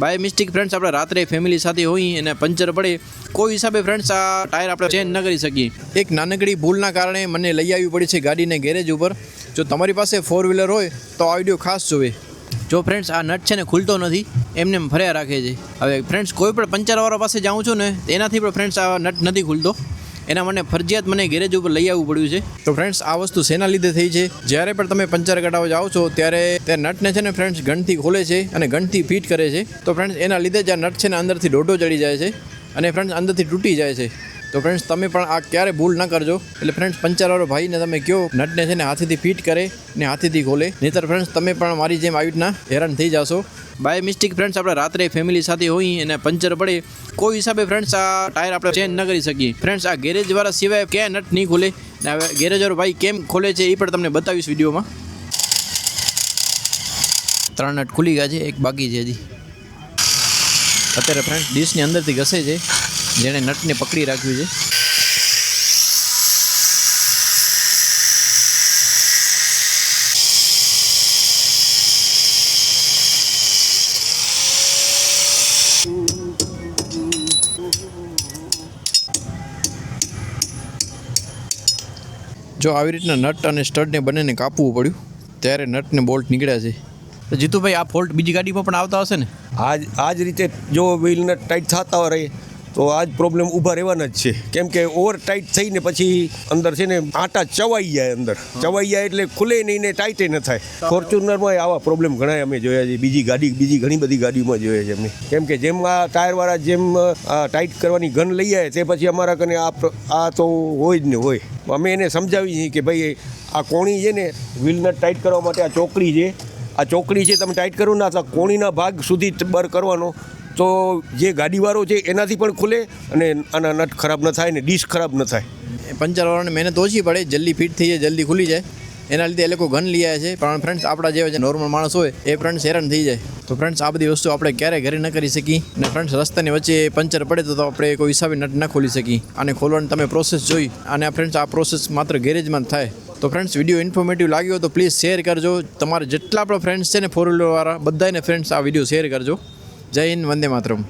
By mistake friends આપણે રાત્રે family સાથે હોઈએ અને પંચર પડે કોઈ હિસાબે ફ્રેન્ડ્સ આ ટાયર આપણે ચેન્જ ન કરી શકીએ. એક નાનકડી ભૂલના કારણે મને લઈ આવવી પડી છે ગાડીને ગેરેજ ઉપર. જો તમારી પાસે 4 વ્હીલર હોય તો આ વિડીયો ખાસ જોવે. જો ફ્રેન્ડ્સ આ નટ છે ને ખુલતો નથી, એમને એમ ફર્યા રાખે છે. હવે ફ્રેન્ડ્સ કોઈ પણ પંચરવાળા પાસે જાઉં છું ને એનાથી પણ ફ્રેન્ડ્સ આ નટ નથી ખુલતો. એના મને ફરજિયાત મને ગેરેજ ઉપર લઈ આવવું પડ્યું છે. તો ફ્રેન્ડ્સ આ વસ્તુ શેના લીધે થઈ છે? જ્યારે પણ તમે પંચર કઢાવવા જાઓ છો ત્યારે તે નટને છે ને ફ્રેન્ડ્સ ગનથી ખોલે છે અને ગનથી ફિટ કરે છે. તો ફ્રેન્ડ્સ એના લીધે જ આ નટ છે ને અંદરથી ડોટો ચડી જાય છે અને ફ્રેન્ડ્સ અંદરથી તૂટી જાય છે. તો ફ્રેન્ડ્સ તમે પણ આ ક્યારે ભૂલ ન કરજો. એટલે ફ્રેન્ડ્સ પંચરવાળો ભાઈને તમે કહો નટને છે ને હાથેથી ફિટ કરે ને હાથેથી ખોલે, નહીંતર ફ્રેન્ડ્સ તમે પણ મારી જેમ આવી રીતના હેરાન થઈ જશો. બાય મિસ્ટેક ફ્રેન્ડ્સ આપણે રાત્રે ફેમિલી સાથે હોઈએ અને પંચર પડે કોઈ હિસાબે ફ્રેન્ડ્સ આ ટાયર આપણે ચેન્જ ન કરી શકીએ. ફ્રેન્ડ્સ આ ગેરેજવાળા સિવાય ક્યાં નટ નહીં ખોલે ને હવે ગેરેજવાળો ભાઈ કેમ ખોલે છે એ પણ તમને બતાવીશ વિડીયોમાં. 3 નટ ખુલી ગયા છે, એક બાકી છે હજી. અત્યારે ફ્રેન્ડ્સ ડીશની અંદરથી ઘસે છે જેણે નટને પકડી રાખ્યું છે. જો આવી રીતના નટ અને સ્ટડને બંનેને કાપવું પડ્યું ત્યારે નટને બોલ્ટ નીકળ્યા છે. તો જીતુભાઈ આ ફોલ્ટ બીજી ગાડીમાં પણ આવતા હશે ને? આ જ રીતે જો વ્હીલ નટ ટાઈટ થતા રહે તો આ જ પ્રોબ્લેમ ઊભા રહેવાના જ છે. કેમ કે ઓવર ટાઈટ થઈને પછી અંદર છે ને આટા ચવાઈ જાય, અંદર ચવાઈ જાય એટલે ખુલે નહીં ને ટાઈટે ન થાય. ફોર્ચ્યુનરમાં આવા પ્રોબ્લેમ ઘણા અમે જોયા છે, બીજી ઘણી બધી ગાડીઓમાં જોયા છે અમે. કેમ કે જેમ આ ટાયરવાળા જેમ ટાઈટ કરવાની ગન લઈ આવે તે પછી અમારા કને આ તો હોય જ ને હોય. અમે એને સમજાવી છીએ કે ભાઈ આ કોણી છે ને વ્હીલ નટ ટાઈટ કરવા માટે આ ચોકડી છે, આ ચોકડી છે તમે ટાઈટ કરો ના તો કોણીના ભાગ સુધી બર કરવાનો, તો જે ગાડીવાળો છે એનાથી પણ ખુલે અને આના નટ ખરાબ ન થાય ને ડીશ ખરાબ ન થાય. પંચરવાળાને મહેનત ઓછી પડે, જલ્દી ફિટ થઈ જાય, જલ્દી ખુલી જાય. એના લીધે એ લોકો ગન લઈ આવ્યા છે. પણ ફ્રેન્ડ્સ આપણા જેવા જે નોર્મલ માણસ હોય એ ફ્રેન્ડ્સ હેરાન થઈ જાય. તો ફ્રેન્ડ્સ આ બધી વસ્તુ આપણે ક્યારેય ઘરે ન કરી શકીએ. અને ફ્રેન્ડ્સ રસ્તાની વચ્ચે પંચર પડે તો આપણે કોઈ હિસાબે નટ ન ખોલી શકીએ. આને ખોલવાની તમે પ્રોસેસ જોઈ અને ફ્રેન્ડ્સ આ પ્રોસેસ માત્ર ગેરેજમાં થાય. તો ફ્રેન્ડ્સ વિડીયો ઇન્ફોર્મેટિવ લાગ્યો તો પ્લીઝ શેર કરજો. તમારે જેટલા આપણા ફ્રેન્ડ્સ છે ને 4 વ્હીલરવાળા બધાને ફ્રેન્ડ્સ આ વિડીયો શેર કરજો. જય હિન્દ, વંદે માતરમ.